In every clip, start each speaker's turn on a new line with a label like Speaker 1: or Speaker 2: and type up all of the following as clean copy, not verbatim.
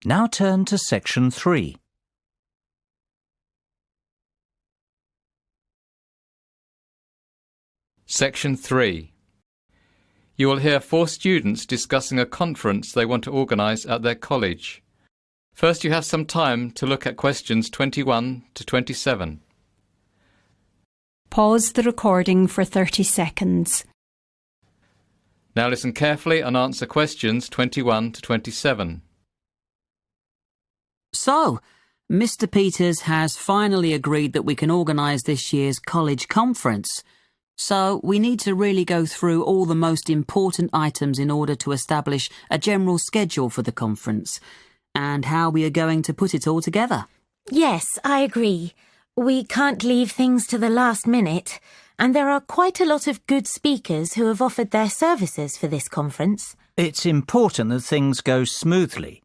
Speaker 1: Now turn to Section 3.
Speaker 2: Section 3. You will hear 4 students discussing a conference they want to organise at their college. First, you have some time to look at questions 21 to 27.
Speaker 3: Pause the recording for 30 seconds.
Speaker 2: Now listen carefully and answer questions 21 to 27.
Speaker 4: So, Mr. Peters has finally agreed that we can organise this year's college conference. So, we need to really go through all the most important items in order to establish a general schedule for the conference and how we are going to put it all together.
Speaker 5: Yes, I agree. We can't leave things to the last minute, and there are quite a lot of good speakers who have offered their services for this conference.
Speaker 1: It's important that things go smoothly.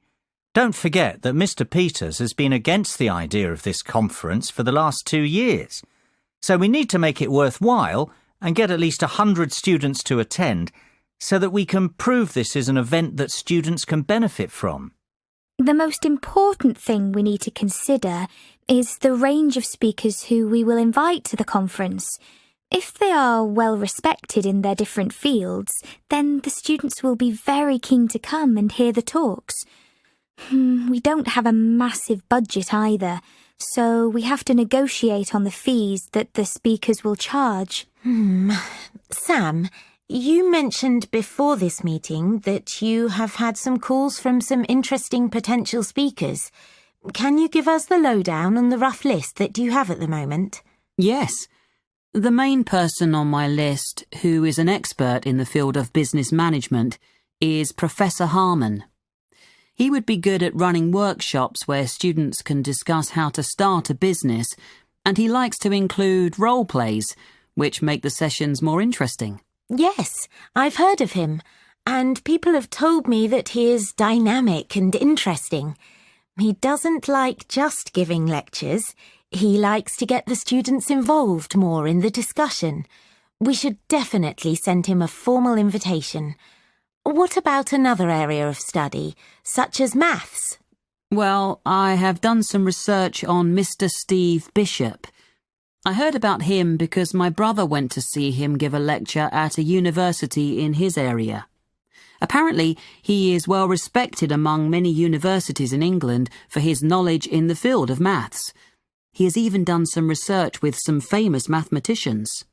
Speaker 1: Don't forget that Mr. Peters has been against the idea of this conference for the last 2 years. So we need to make it worthwhile and get at least 100 students to attend so that we can prove this is an event that students can benefit from.
Speaker 6: The most important thing we need to consider is the range of speakers who we will invite to the conference. If they are well respected in their different fields, then the students will be very keen to come and hear the talks. We don't have a massive budget either, so we have to negotiate on the fees that the speakers will charge.
Speaker 5: Sam, you mentioned before this meeting that you have had some calls from some interesting potential speakers. Can you give us the lowdown on the rough list that you have at the moment?
Speaker 4: Yes. The main person on my list, who is an expert in the field of business management, is Professor Harmon. He would be good at running workshops where students can discuss how to start a business, and he likes to include role plays, which make the sessions more interesting.
Speaker 5: Yes, I've heard of him, and people have told me that he is dynamic and interesting. He doesn't like just giving lectures. He likes to get the students involved more in the discussion. We should definitely send him a formal invitation. What about another area of study, such as maths?
Speaker 4: Well, I have done some research on Mr. Steve Bishop. I heard about him because my brother went to see him give a lecture at a university in his area. Apparently, he is well respected among many universities in England for his knowledge in the field of maths. He has even done some research with some famous mathematicians.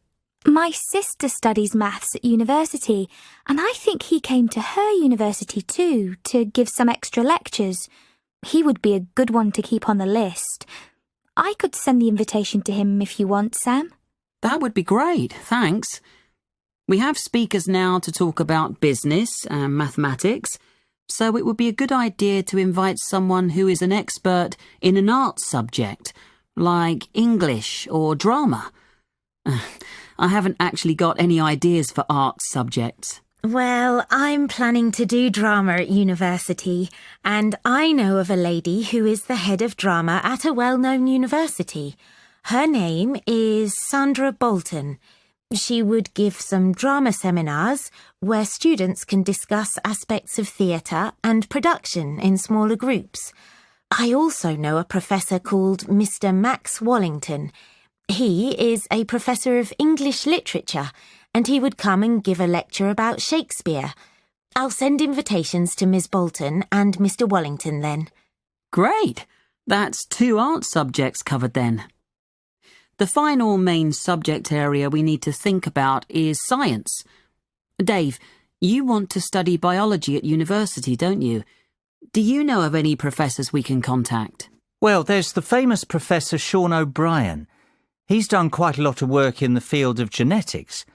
Speaker 6: My sister studies maths at university, and I think he came to her university too to give some extra lectures. He would be a good one to keep on the list. I could send the invitation to him if you want, Sam.
Speaker 4: That would be great, thanks. We have speakers now to talk about business and mathematics, so it would be a good idea to invite someone who is an expert in an arts subject, like English or drama. I haven't actually got any ideas for arts subjects.
Speaker 5: Well, I'm planning to do drama at university, and I know of a lady who is the head of drama at a well-known university. Her name is Sandra Bolton. She would give some drama seminars where students can discuss aspects of theatre and production in smaller groups. I also know a professor called Mr. Max Wallington. He is a professor of English literature, and he would come and give a lecture about Shakespeare. I'll send invitations to Ms. Bolton and Mr. Wallington then.
Speaker 4: Great! That's 2 art subjects covered then. The final main subject area we need to think about is science. Dave, you want to study biology at university, don't you? Do you know of any professors we can contact?
Speaker 1: Well, there's the famous Professor Sean O'Brien. He's done quite a lot of work in the field of genetics.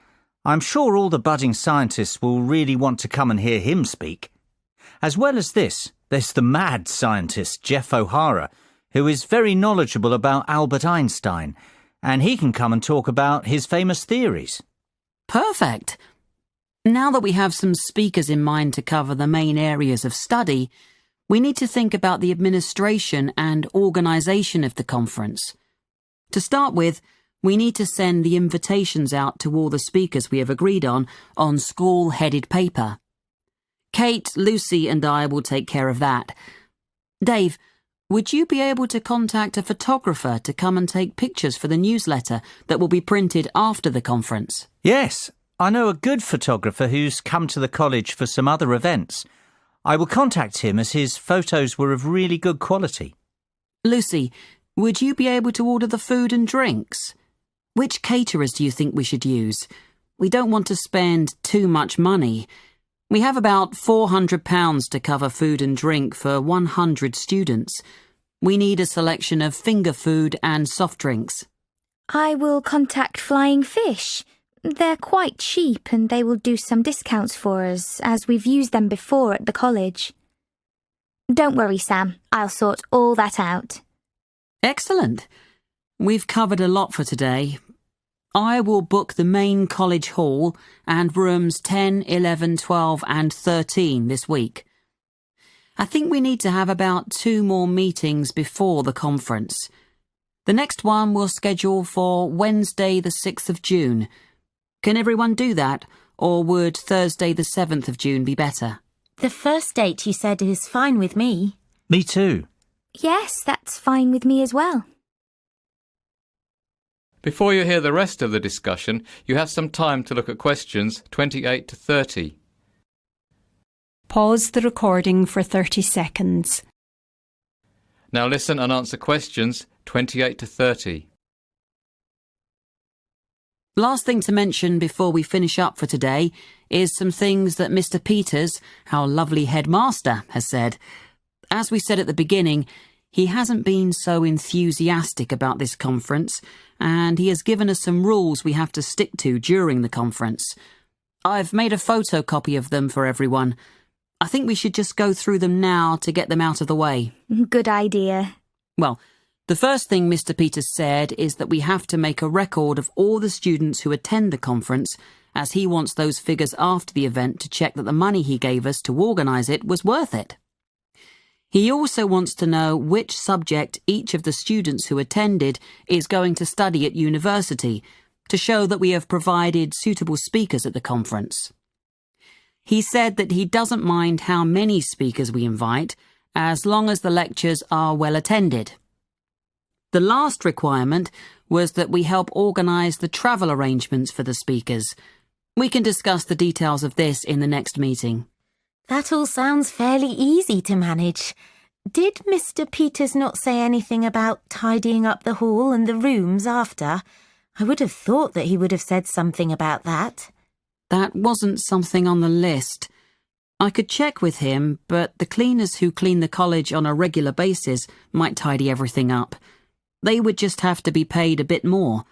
Speaker 1: I'm sure all the budding scientists will really want to come and hear him speak. As well as this, there's the mad scientist Jeff O'Hara, who is very knowledgeable about Albert Einstein, and he can come and talk about his famous theories.
Speaker 4: Perfect! Now that we have some speakers in mind to cover the main areas of study, we need to think about the administration and organisation of the conference. To start with, we need to send the invitations out to all the speakers we have agreed on school-headed paper. Kate, Lucy and I will take care of that. Dave, would you be able to contact a photographer to come and take pictures for the newsletter that will be printed after the conference?
Speaker 1: Yes, I know a good photographer who's come to the college for some other events. I will contact him as his photos were of really good quality.
Speaker 4: Lucy, would you be able to order the food and drinks? Which caterers do you think we should use? We don't want to spend too much money. We have about £400 to cover food and drink for 100 students. We need a selection of finger food and soft drinks.
Speaker 6: I will contact Flying Fish. They're quite cheap and they will do some discounts for us, as we've used them before at the college. Don't worry, Sam. I'll sort all that out.
Speaker 4: Excellent. We've covered a lot for today. I will book the main college hall and rooms 10, 11, 12 and 13 this week. I think we need to have about 2 more meetings before the conference. The next one we'll schedule for Wednesday the 6th of June. Can everyone do that, or would Thursday the 7th of June be better?
Speaker 5: The first date you said is fine with me.
Speaker 1: Me too.
Speaker 6: Yes, that's fine with me as well.
Speaker 2: Before you hear the rest of the discussion, you have some time to look at questions 28 to 30.
Speaker 3: Pause the recording for 30 seconds.
Speaker 2: Now listen and answer questions 28 to 30.
Speaker 4: Last thing to mention before we finish up for today is some things that Mr. Peters, our lovely headmaster, has said. As we said at the beginning, he hasn't been so enthusiastic about this conference, and he has given us some rules we have to stick to during the conference. I've made a photocopy of them for everyone. I think we should just go through them now to get them out of the way.
Speaker 6: Good idea.
Speaker 4: Well, the first thing Mr. Peters said is that we have to make a record of all the students who attend the conference, as he wants those figures after the event to check that the money he gave us to organise it was worth it. He also wants to know which subject each of the students who attended is going to study at university, to show that we have provided suitable speakers at the conference. He said that he doesn't mind how many speakers we invite, as long as the lectures are well attended. The last requirement was that we help organise the travel arrangements for the speakers. We can discuss the details of this in the next meeting.
Speaker 5: That all sounds fairly easy to manage. Did Mr. Peters not say anything about tidying up the hall and the rooms after? I would have thought that he would have said something about that.
Speaker 4: That wasn't something on the list. I could check with him, but the cleaners who clean the college on a regular basis might tidy everything up. They would just have to be paid a bit more.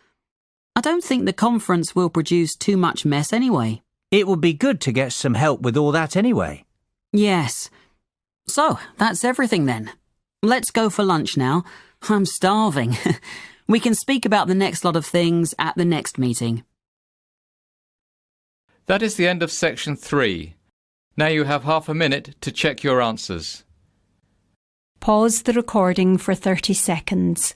Speaker 4: I don't think the conference will produce too much mess anyway.
Speaker 1: It would be good to get some help with all that anyway.
Speaker 4: Yes. So, that's everything then. Let's go for lunch now. I'm starving. We can speak about the next lot of things at the next meeting.
Speaker 2: That is the end of section 3. Now you have half a minute to check your answers.
Speaker 3: Pause the recording for 30 seconds.